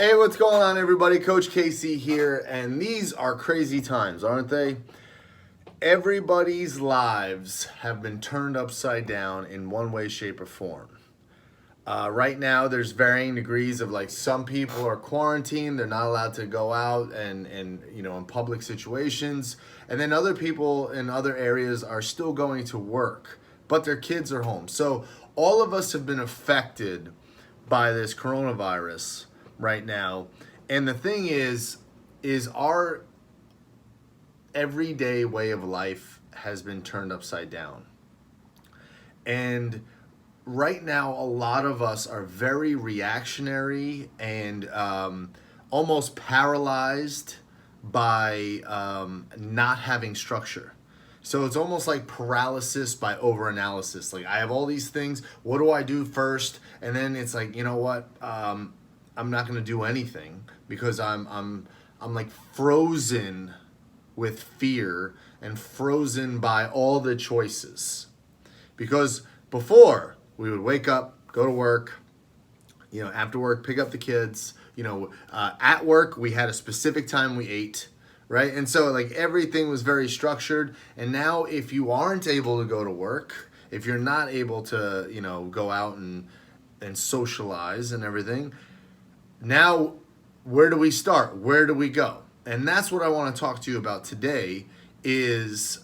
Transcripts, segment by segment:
Hey, what's going on, everybody? Coach Casey here, and these are crazy times, aren't they? Everybody's lives have been turned upside down in one way, shape, or form. Right now, there's varying degrees of some people are quarantined; they're not allowed to go out and in public situations, and then other people in other areas are still going to work, but their kids are home. So all of us have been affected by this coronavirus right now. And the thing is our everyday way of life has been turned upside down. And right now, a lot of us are very reactionary and almost paralyzed by not having structure. So it's almost like paralysis by overanalysis. Like, I have all these things. What do I do first? And then it's like, you know what? I'm not going to do anything because I'm like frozen with fear and frozen by all the choices. Because before, we would wake up, go to work, after work, pick up the kids. At work, we had a specific time we ate, right? And so, everything was very structured. And now, if you aren't able to go to work, if you're not able to, go out and socialize and everything, now, where do we start? Where do we go? And that's what I want to talk to you about today is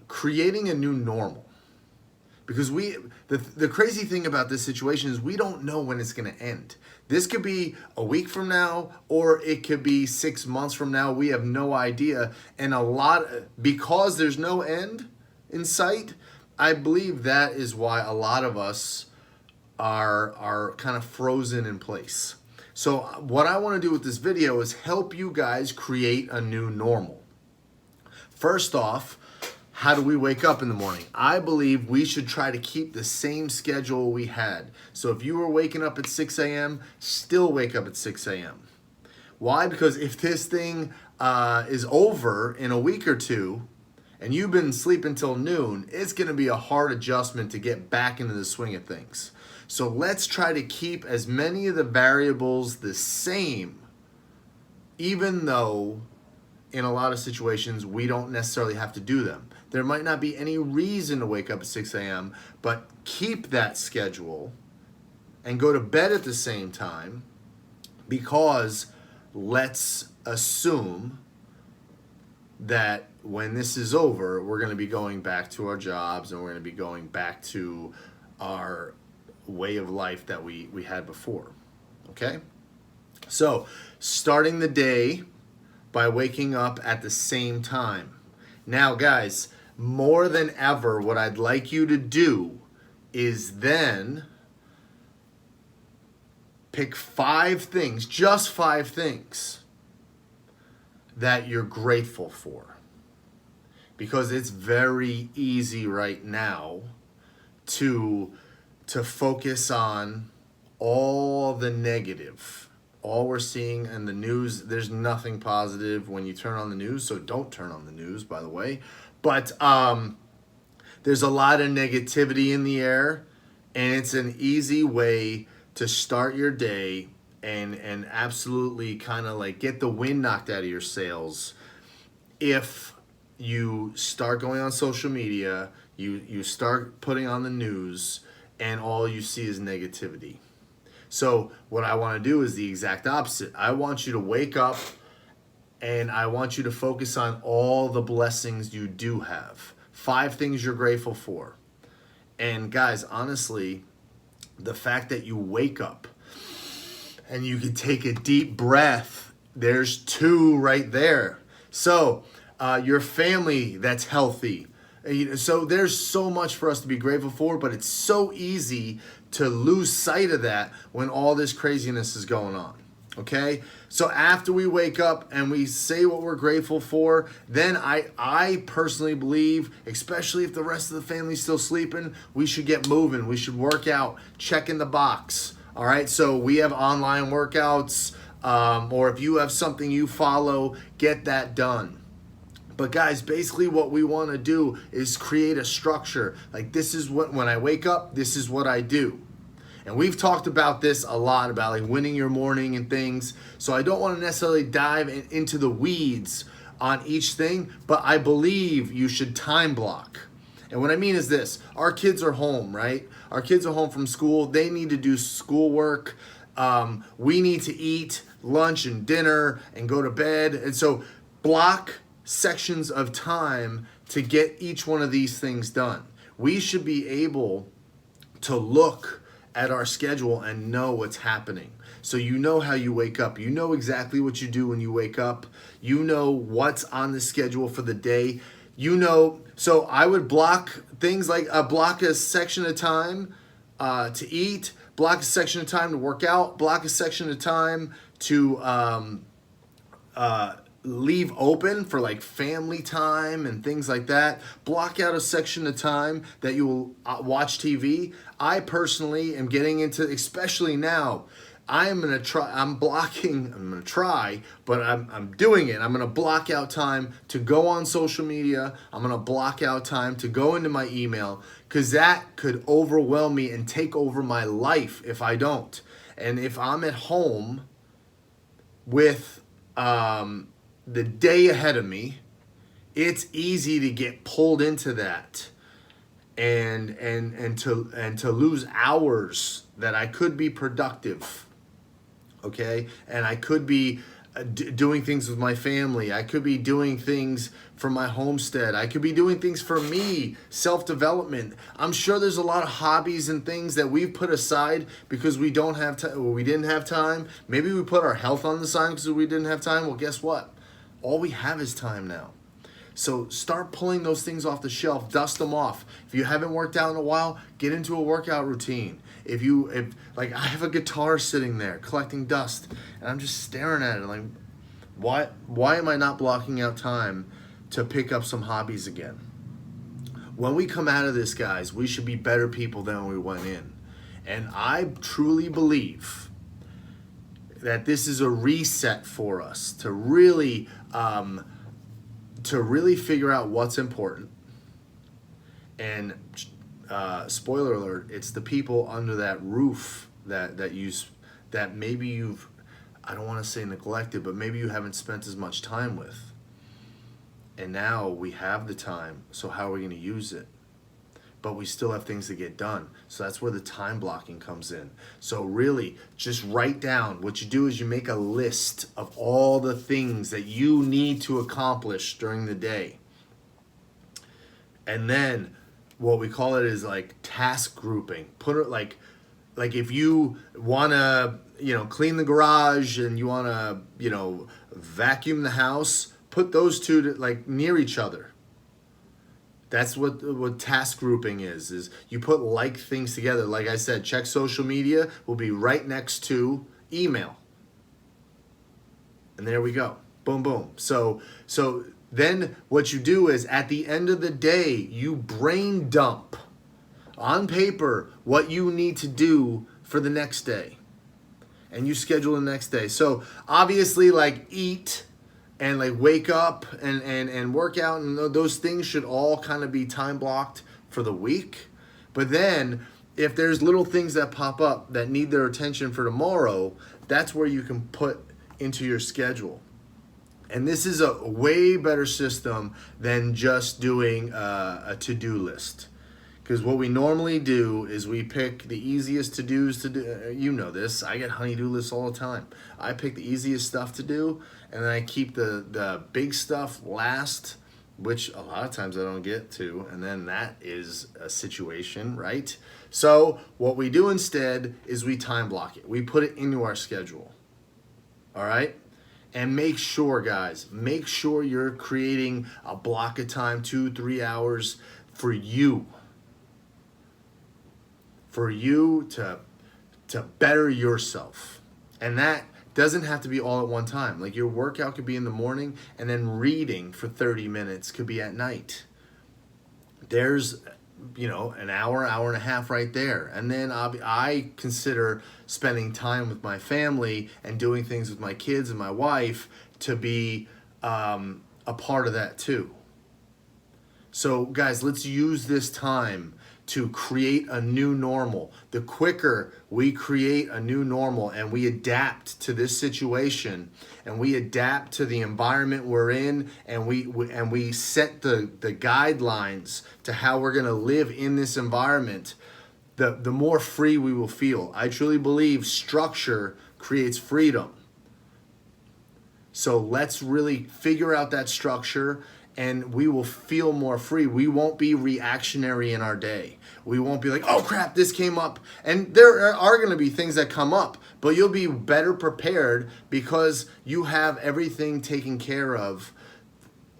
creating a new normal. Because the crazy thing about this situation is we don't know when it's going to end. This could be a week from now, or it could be 6 months from now. We have no idea. And because there's no end in sight, I believe that is why a lot of us are kind of frozen in place. So what I want to do with this video is help you guys create a new normal. First off, how do we wake up in the morning? I believe we should try to keep the same schedule we had. So if you were waking up at 6 a.m., still wake up at 6 a.m. Why? Because if this thing is over in a week or two, and you've been sleeping till noon, it's going to be a hard adjustment to get back into the swing of things. So let's try to keep as many of the variables the same, even though in a lot of situations we don't necessarily have to do them. There might not be any reason to wake up at 6 a.m., but keep that schedule and go to bed at the same time, because let's assume that when this is over, we're going to be going back to our jobs and we're going to be going back to our way of life that we had before. Okay? So, starting the day by waking up at the same time. Now, guys, more than ever, what I'd like you to do is then pick 5 things, just 5 things, that you're grateful for. Because it's very easy right now to focus on all the negative. All we're seeing in the news, there's nothing positive when you turn on the news, so don't turn on the news, by the way. But there's a lot of negativity in the air, and it's an easy way to start your day and absolutely kind of get the wind knocked out of your sails if you start going on social media, you start putting on the news, and all you see is negativity. So what I want to do is the exact opposite. I want you to wake up and I want you to focus on all the blessings you do have. 5 things you're grateful for. And guys, honestly, the fact that you wake up and you can take a deep breath, there's 2 right there. So your family that's healthy. So there's so much for us to be grateful for, but it's so easy to lose sight of that when all this craziness is going on. Okay? So after we wake up and we say what we're grateful for, then I personally believe, especially if the rest of the family's still sleeping, we should get moving. We should work out, check in the box. All right? So we have online workouts, or if you have something you follow, get that done. But guys, basically what we want to do is create a structure. Like, this is what, when I wake up, this is what I do. And we've talked about this a lot, about like winning your morning and things. So I don't want to necessarily dive into the weeds on each thing, but I believe you should time block. And what I mean is this: our kids are home, right? Our kids are home from school. They need to do schoolwork. We need to eat lunch and dinner and go to bed. And so block sections of time to get each one of these things done. We should be able to look at our schedule and know what's happening. So you know how you wake up. You know exactly what you do when you wake up. You know what's on the schedule for the day. You know, so I would block things like block a section of time to eat, block a section of time to work out, block a section of time to leave open for like family time and things like that. Block out a section of time that you will watch TV. I personally am getting into, especially now, I'm gonna try. I'm gonna try, but I'm doing it. I'm gonna block out time to go on social media. I'm gonna block out time to go into my email, because that could overwhelm me and take over my life if I don't. And if I'm at home with the day ahead of me, it's easy to get pulled into that and to lose hours that I could be productive. Okay, and I could be doing things with my family. I could be doing things for my homestead. I could be doing things for me, self-development. I'm sure there's a lot of hobbies and things that we've put aside because we don't have time, or we didn't have time. Maybe we put our health on the side because we didn't have time. Well, guess what? All we have is time now. So start pulling those things off the shelf, dust them off. If you haven't worked out in a while, get into a workout routine. If like, I have a guitar sitting there collecting dust and I'm just staring at it like, why am I not blocking out time to pick up some hobbies again? When we come out of this, guys, we should be better people than when we went in. And I truly believe that this is a reset for us to really figure out what's important. And spoiler alert, it's the people under that roof that maybe you've, I don't want to say neglected, but maybe you haven't spent as much time with. And now we have the time, so how are we going to use it? But we still have things to get done. So that's where the time blocking comes in. So really, just write down. What you do is you make a list of all the things that you need to accomplish during the day. And then what we call it is like task grouping. Put it like if you want to, clean the garage and you want to, vacuum the house, put those two like near each other. That's what task grouping is you put like things together. Like I said, check social media will be right next to email. And there we go. Boom, boom. So then what you do is at the end of the day, you brain dump on paper what you need to do for the next day. And you schedule the next day. So obviously, like, eat and like wake up and work out, and those things should all kind of be time blocked for the week. But then if there's little things that pop up that need their attention for tomorrow, that's where you can put into your schedule. And this is a way better system than just doing a to-do list. Because what we normally do is we pick the easiest to-dos to do. You know this. I get honey-do lists all the time. I pick the easiest stuff to do, and then I keep the big stuff last, which a lot of times I don't get to, and then that is a situation, right? So what we do instead is we time block it. We put it into our schedule, all right? And make sure, guys, you're creating a block of time, 2-3 hours for you. For you to better yourself. And that doesn't have to be all at one time. Like, your workout could be in the morning, and then reading for 30 minutes could be at night. There's, an hour and a half right there. And then I consider spending time with my family and doing things with my kids and my wife to be a part of that too. So guys, let's use this time to create a new normal. The quicker we create a new normal and we adapt to this situation and we adapt to the environment we're in, and we set the guidelines to how we're going to live in this environment, the more free we will feel. I truly believe structure creates freedom. So let's really figure out that structure, and we will feel more free. We won't be reactionary in our day. We won't be like, oh crap, this came up. And there are going to be things that come up, but you'll be better prepared because you have everything taken care of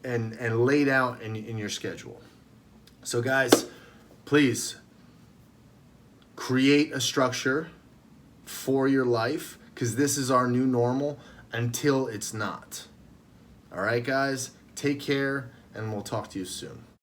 and laid out in your schedule. So guys, please create a structure for your life, because this is our new normal until it's not. All right, guys? Take care, and we'll talk to you soon.